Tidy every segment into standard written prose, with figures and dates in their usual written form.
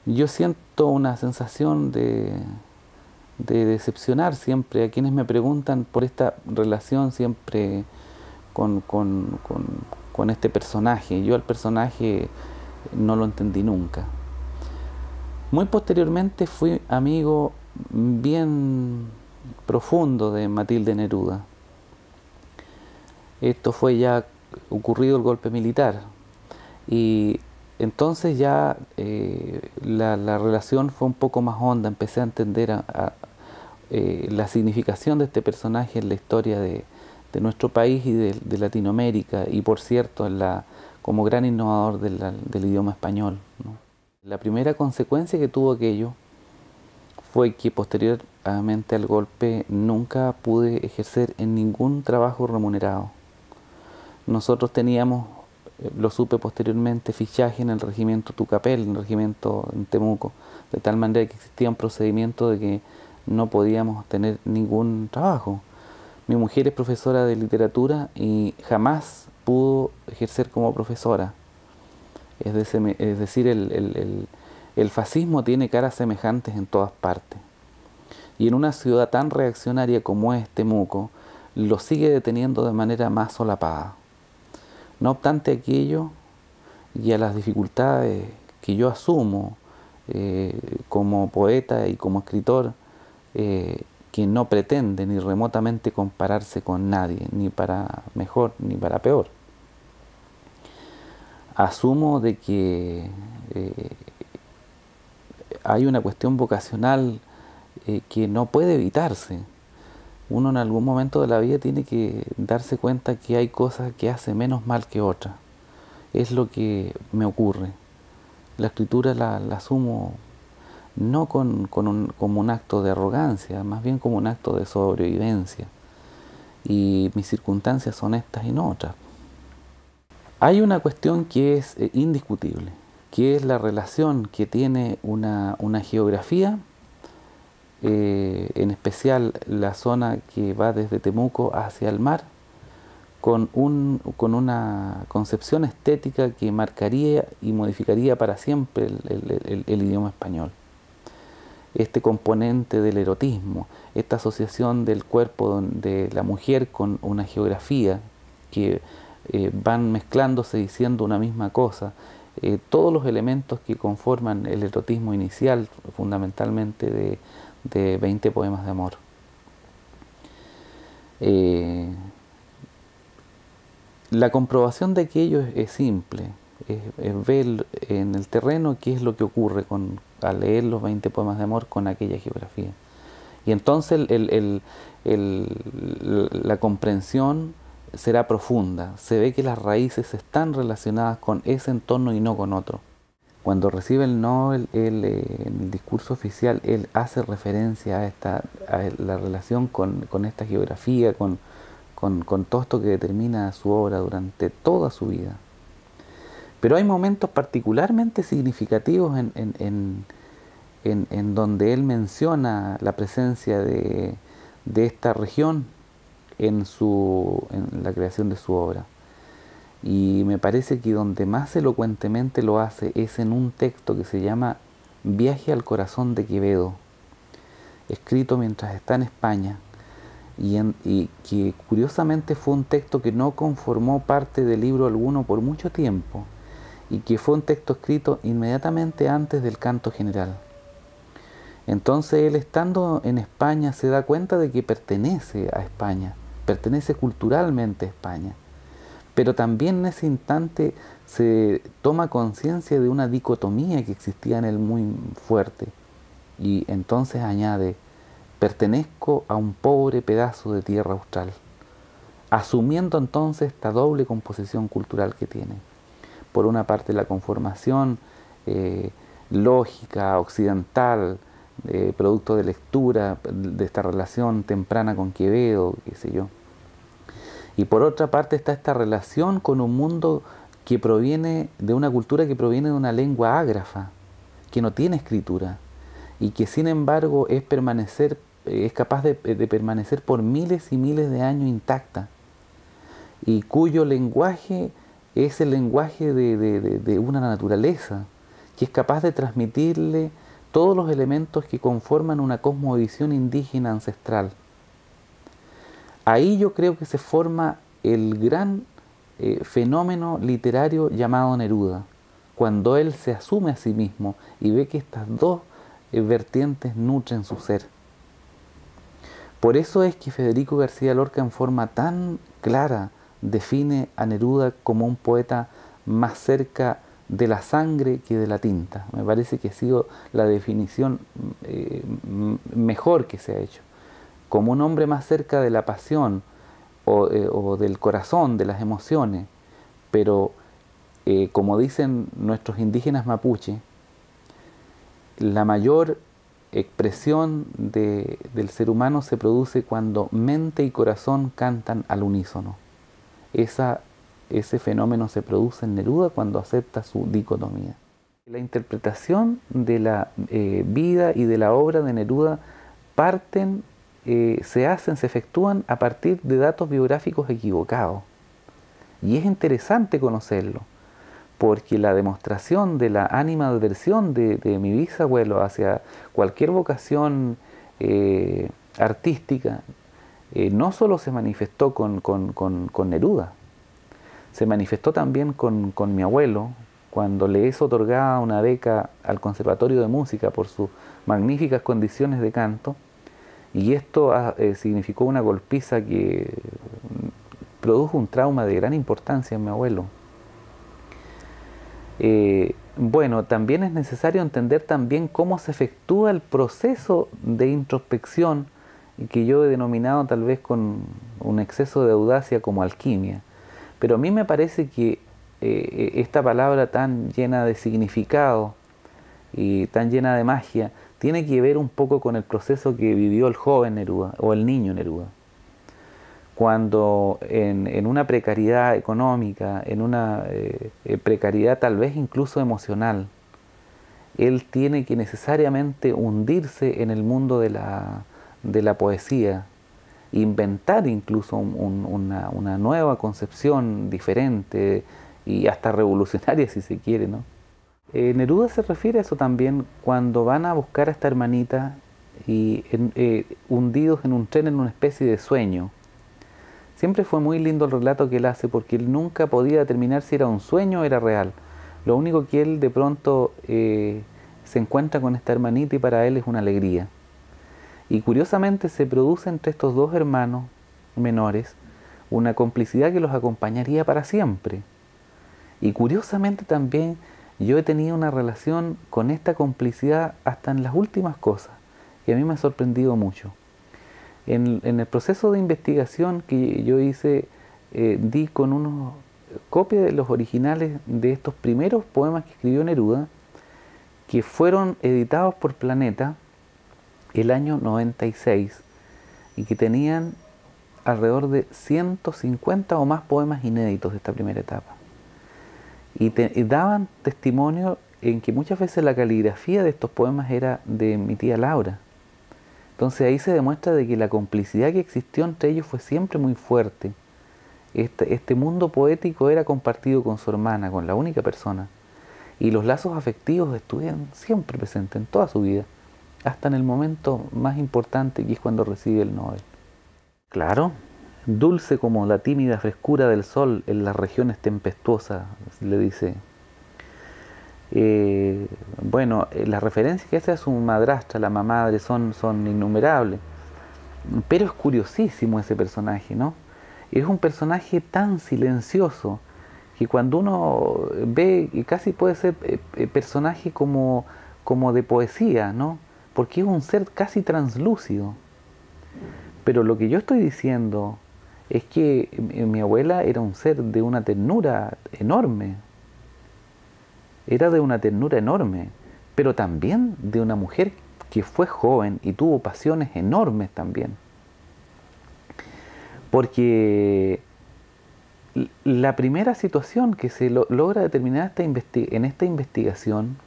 Yo siento una sensación de decepcionar siempre a quienes me preguntan por esta relación siempre con este personaje. Yo al personaje no lo entendí nunca. Muy posteriormente fui amigo bien profundo de Matilde Neruda. Esto fue ya ocurrido el golpe militar y entonces ya la relación fue un poco más honda, empecé a entender la significación de este personaje en la historia de nuestro país y de Latinoamérica y por cierto como gran innovador del idioma español, ¿no? La primera consecuencia que tuvo aquello fue que posteriormente al golpe nunca pude ejercer en ningún trabajo remunerado. Nosotros teníamos, lo supe posteriormente, fichaje en el regimiento Tucapel, en el regimiento en Temuco, de tal manera que existía un procedimiento de que no podíamos tener ningún trabajo. Mi mujer es profesora de literatura y jamás pudo ejercer como profesora. Es decir, el fascismo tiene caras semejantes en todas partes. Y en una ciudad tan reaccionaria como es Temuco, lo sigue deteniendo de manera más solapada. No obstante aquello, y a las dificultades que yo asumo como poeta y como escritor, que no pretende ni remotamente compararse con nadie, ni para mejor ni para peor. Asumo de que hay una cuestión vocacional que no puede evitarse. Uno en algún momento de la vida tiene que darse cuenta que hay cosas que hace menos mal que otras. Es lo que me ocurre. La escritura la asumo no como un acto de arrogancia, más bien como un acto de sobrevivencia. Y mis circunstancias son estas y no otras. Hay una cuestión que es indiscutible, que es la relación que tiene una geografía, en especial la zona que va desde Temuco hacia el mar, con una concepción estética que marcaría y modificaría para siempre el idioma español. Este componente del erotismo, esta asociación del cuerpo de la mujer con una geografía que van mezclándose diciendo una misma cosa, todos los elementos que conforman el erotismo inicial, fundamentalmente de 20 poemas de amor. La comprobación de aquello es simple, es ver en el terreno qué es lo que ocurre al leer los 20 poemas de amor con aquella geografía. Y entonces la comprensión será profunda, se ve que las raíces están relacionadas con ese entorno y no con otro. Cuando recibe el Nobel, en el discurso oficial, él hace referencia a la relación con esta geografía, con todo esto que determina su obra durante toda su vida. Pero hay momentos particularmente significativos en donde él menciona la presencia de esta región en la creación de su obra. Y me parece que donde más elocuentemente lo hace es en un texto que se llama Viaje al corazón de Quevedo, escrito mientras está en España, y que curiosamente fue un texto que no conformó parte de libro alguno por mucho tiempo, y que fue un texto escrito inmediatamente antes del canto general. Entonces él, estando en España, se da cuenta de que pertenece a España, pertenece culturalmente a España, pero también en ese instante se toma conciencia de una dicotomía que existía en él muy fuerte, y entonces añade: pertenezco a un pobre pedazo de tierra austral, asumiendo entonces esta doble composición cultural que tiene. Por una parte la conformación lógica, occidental, producto de lectura, de esta relación temprana con Quevedo, qué sé yo. Y por otra parte está esta relación con un mundo que proviene de una cultura que proviene de una lengua ágrafa, que no tiene escritura, y que sin embargo es capaz de permanecer por miles y miles de años intacta, y cuyo lenguaje es el lenguaje de una naturaleza que es capaz de transmitirle todos los elementos que conforman una cosmovisión indígena ancestral. Ahí yo creo que se forma el gran fenómeno literario llamado Neruda, cuando él se asume a sí mismo y ve que estas dos vertientes nutren su ser. Por eso es que Federico García Lorca, en forma tan clara, define a Neruda como un poeta más cerca de la sangre que de la tinta. Me parece que ha sido la definición mejor que se ha hecho. Como un hombre más cerca de la pasión o del corazón, de las emociones. Pero, como dicen nuestros indígenas mapuche, la mayor expresión del ser humano se produce cuando mente y corazón cantan al unísono. Ese fenómeno se produce en Neruda cuando acepta su dicotomía. La interpretación de la vida y de la obra de Neruda se efectúan a partir de datos biográficos equivocados. Y es interesante conocerlo, porque la demostración de la animadversión de mi bisabuelo hacia cualquier vocación artística no solo se manifestó con Neruda, se manifestó también con mi abuelo, cuando le es otorgada una beca al Conservatorio de Música por sus magníficas condiciones de canto, y esto significó una golpiza que produjo un trauma de gran importancia en mi abuelo. Bueno, también es necesario entender también cómo se efectúa el proceso de introspección, que yo he denominado tal vez con un exceso de audacia como alquimia. Pero a mí me parece que esta palabra tan llena de significado y tan llena de magia tiene que ver un poco con el proceso que vivió el joven Neruda o el niño Neruda. Cuando en una precariedad económica, en una precariedad tal vez incluso emocional, él tiene que necesariamente hundirse en el mundo de la poesía, inventar incluso una nueva concepción diferente y hasta revolucionaria si se quiere, ¿no? Neruda se refiere a eso también cuando van a buscar a esta hermanita y hundidos en un tren en una especie de sueño. Siempre fue muy lindo el relato que él hace, porque él nunca podía determinar si era un sueño o era real. Lo único que él de pronto se encuentra con esta hermanita y para él es una alegría. Y curiosamente se produce entre estos dos hermanos menores una complicidad que los acompañaría para siempre. Y curiosamente también yo he tenido una relación con esta complicidad hasta en las últimas cosas, que a mí me ha sorprendido mucho. En el proceso de investigación que yo hice, di con una copia de los originales de estos primeros poemas que escribió Neruda, que fueron editados por Planeta el año 96 y que tenían alrededor de 150 o más poemas inéditos de esta primera etapa. Y daban testimonio en que muchas veces la caligrafía de estos poemas era de mi tía Laura. Entonces ahí se demuestra de que la complicidad que existió entre ellos fue siempre muy fuerte. Este mundo poético era compartido con su hermana, con la única persona. Y los lazos afectivos estuvieron siempre presentes en toda su vida, hasta en el momento más importante, que es cuando recibe el Nobel. Claro, dulce como la tímida frescura del sol en las regiones tempestuosas, le dice. Bueno, las referencias que hace a su madrastra, la mamadre, son innumerables. Pero es curiosísimo ese personaje, ¿no? Es un personaje tan silencioso que cuando uno ve, casi puede ser personaje como de poesía, ¿no? Porque es un ser casi translúcido. Pero lo que yo estoy diciendo es que mi abuela era un ser de una ternura enorme. Era de una ternura enorme, pero también de una mujer que fue joven y tuvo pasiones enormes también. Porque la primera situación que se logra determinar en esta investigación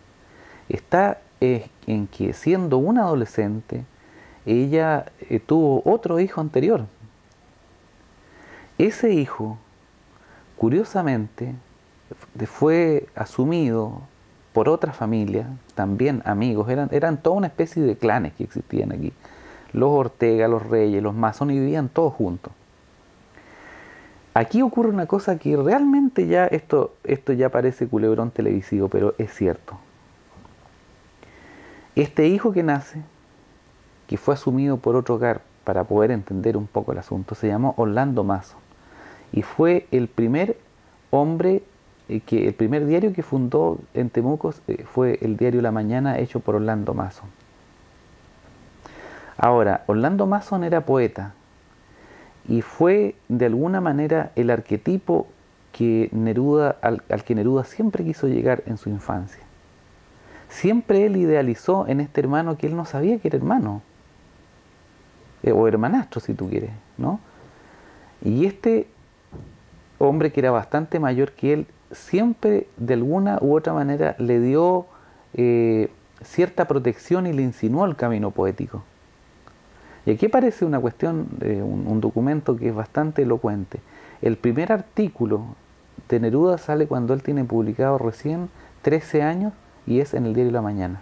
está en que, siendo una adolescente, ella tuvo otro hijo anterior. Ese hijo, curiosamente, fue asumido por otra familia, también amigos, eran toda una especie de clanes que existían aquí. Los Ortega, los Reyes, los Mason, y vivían todos juntos. Aquí ocurre una cosa que realmente ya esto ya parece culebrón televisivo, pero es cierto. Este hijo que nace, que fue asumido por otro hogar para poder entender un poco el asunto, se llamó Orlando Mason y fue el primer hombre, el primer diario que fundó en Temuco fue el diario La Mañana, hecho por Orlando Mason. Ahora, Orlando Mason era poeta y fue de alguna manera el arquetipo que Neruda, al que Neruda siempre quiso llegar en su infancia. Siempre él idealizó en este hermano que él no sabía que era hermano, o hermanastro si tú quieres, ¿no? Y este hombre que era bastante mayor que él, siempre de alguna u otra manera le dio cierta protección y le insinuó el camino poético. Y aquí aparece una cuestión, un documento que es bastante elocuente. El primer artículo de Neruda sale cuando él tiene publicado recién 13 años y es en el diario La Mañana.